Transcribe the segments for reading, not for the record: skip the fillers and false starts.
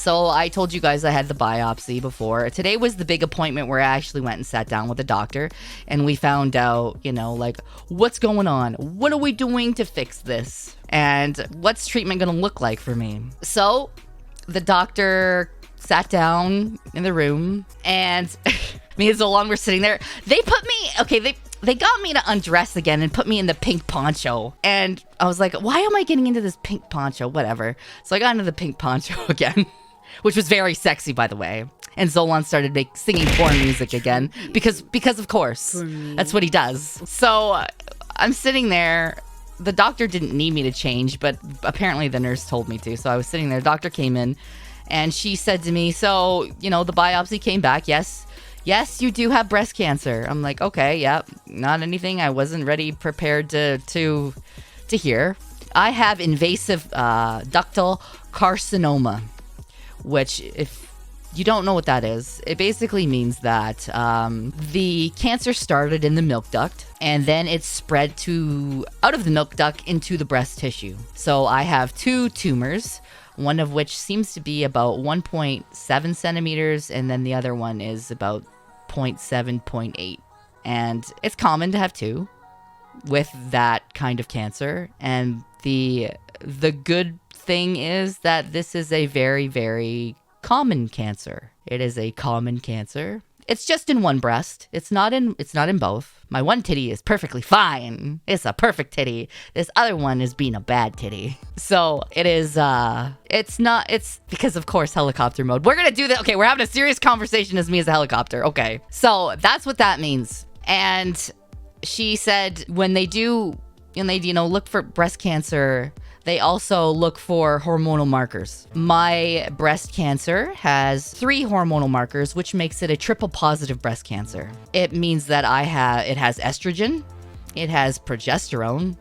So I told you guys I had the biopsy before. Today was the big appointment where I actually went and sat down with the doctor, and we found out, like, what's going on? What are we doing to fix this? And what's treatment going to look like for me? So the doctor sat down in the room, and me and Zolan were sitting there. They put me, they got me to undress again and put me in the pink poncho. And I was like, why am I getting into this pink poncho? Whatever. So I got into the pink poncho again, which was very sexy, by the way. And Zolan started singing porn music again because of course, that's what he does. So I'm sitting there. The doctor didn't need me to change, but apparently the nurse told me to. So I was sitting there. The doctor came in and she said to me, so, the biopsy came back. Yes, you do have breast cancer. I'm like, okay, yeah, not anything I wasn't prepared to hear. I have invasive ductal carcinoma, which, if you don't know what that is, it basically means that the cancer started in the milk duct and then it spread out of the milk duct into the breast tissue. So I have 2 tumors, one of which seems to be about 1.7 centimeters, and then the other one is about 0.7, 0.8. And it's common to have 2 with that kind of cancer. And the good thing is that this is a very, very common cancer. It is a common cancer. It's just in one breast. It's not in both. My one titty is perfectly fine. It's a perfect titty. This other one is being a bad titty. So it is, it's because of course helicopter mode. We're gonna do that. Okay, we're having a serious conversation as me as a helicopter. Okay. So that's what that means. And she said when they look for breast cancer, they also look for hormonal markers. My breast cancer has 3 hormonal markers, which makes it a triple positive breast cancer. It means that it has estrogen, it has progesterone,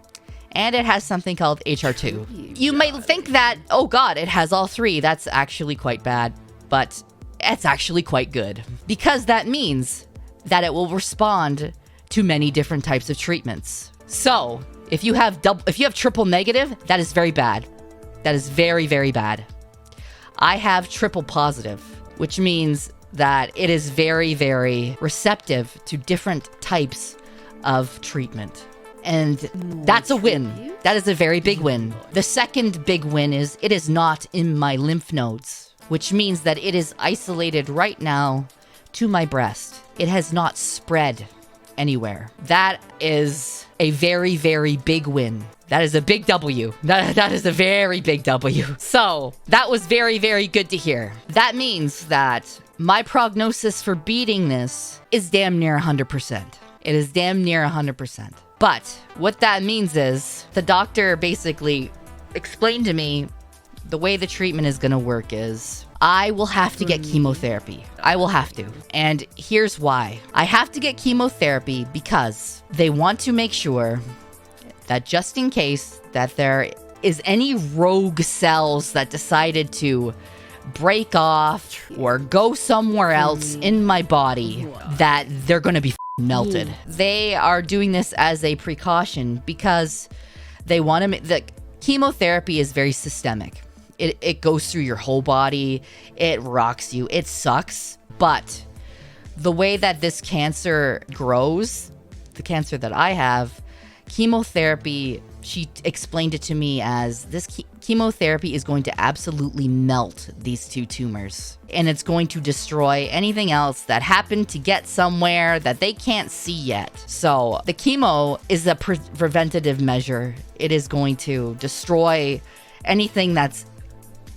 and it has something called HR2. You might think that, oh God, it has all 3. That's actually quite bad, but it's actually quite good because that means that it will respond to many different types of treatments. So, if you have triple negative, that is very bad. That is very, very bad. I have triple positive, which means that it is very, very receptive to different types of treatment. And that's a win. That is a very big win. The second big win is it is not in my lymph nodes, which means that it is isolated right now to my breast. It has not spread anywhere. That is a very, very big win. That is a big W. That is a very big W. So that was very, very good to hear. That means that my prognosis for beating this is damn near 100%. It is damn near 100%. But what that means is the doctor basically explained to me the way the treatment is going to work is I will have to get chemotherapy. I will have to. And here's why. I have to get chemotherapy because they want to make sure that just in case that there is any rogue cells that decided to break off or go somewhere else in my body, that they're going to be melted. They are doing this as a precaution because they want to the chemotherapy is very systemic. It goes through your whole body. It rocks you. It sucks. But the way that this cancer grows, the cancer that I have, chemotherapy, she explained it to me as this chemotherapy is going to absolutely melt these 2 tumors. And it's going to destroy anything else that happened to get somewhere that they can't see yet. So the chemo is a preventative measure. It is going to destroy anything that's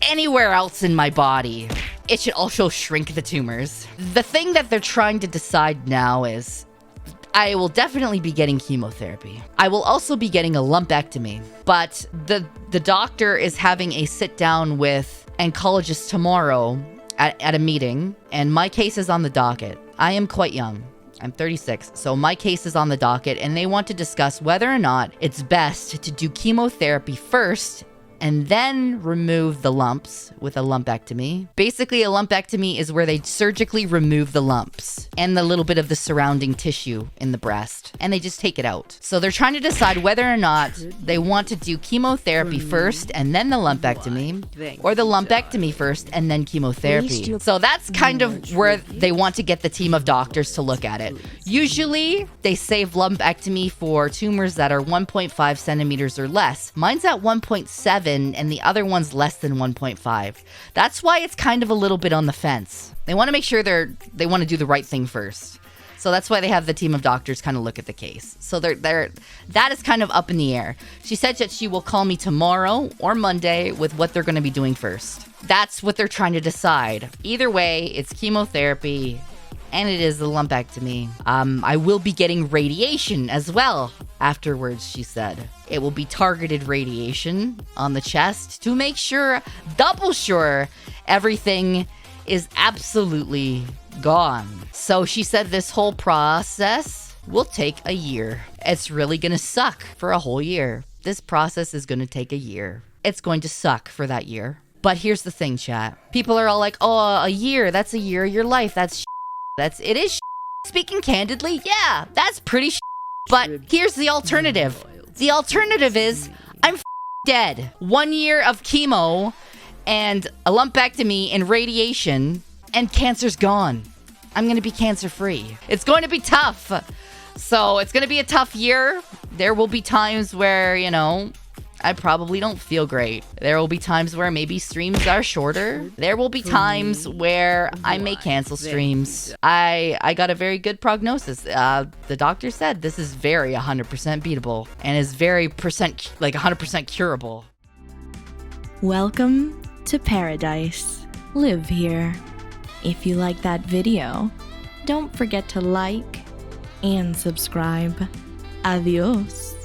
anywhere else in my body. It should also shrink the tumors. The thing that they're trying to decide now is I will definitely be getting chemotherapy. I will also be getting a lumpectomy. But the doctor is having a sit down with oncologist tomorrow at a meeting, and my case is on the docket. I am quite young. I'm 36, so my case is on the docket, and they want to discuss whether or not it's best to do chemotherapy first and then remove the lumps with a lumpectomy. Basically, a lumpectomy is where they surgically remove the lumps and the little bit of the surrounding tissue in the breast, and they just take it out. So they're trying to decide whether or not they want to do chemotherapy first and then the lumpectomy, or the lumpectomy first and then chemotherapy. So that's kind of where they want to get the team of doctors to look at it. Usually, they save lumpectomy for tumors that are 1.5 centimeters or less. Mine's at 1.7 and the other one's less than 1.5. That's why it's kind of a little bit on the fence. They want to make sure they want to do the right thing first. So that's why they have the team of doctors kind of look at the case. So that is kind of up in the air. She said that she will call me tomorrow or Monday with what they're going to be doing first. That's what they're trying to decide. Either way, it's chemotherapy and it is the lumpectomy. I will be getting radiation as well afterwards, she said. It will be targeted radiation on the chest to make sure, double sure, everything is absolutely gone. So she said this whole process will take a year. It's really gonna suck for a whole year. This process is gonna take a year. It's going to suck for that year. But here's the thing, chat. People are all like, oh, a year, that's a year of your life. It is. Speaking candidly, yeah, that's pretty. But here's the alternative. The alternative is I'm dead. 1 year of chemo and a lumpectomy and radiation, and cancer's gone. I'm going to be cancer free. It's going to be tough. So it's going to be a tough year. There will be times where, I probably don't feel great. There will be times where maybe streams are shorter. There will be times where I may cancel streams. I got a very good prognosis. The doctor said this is very 100% beatable and is very 100% curable. Welcome to paradise. Live here. If you like that video, don't forget to like and subscribe. Adios.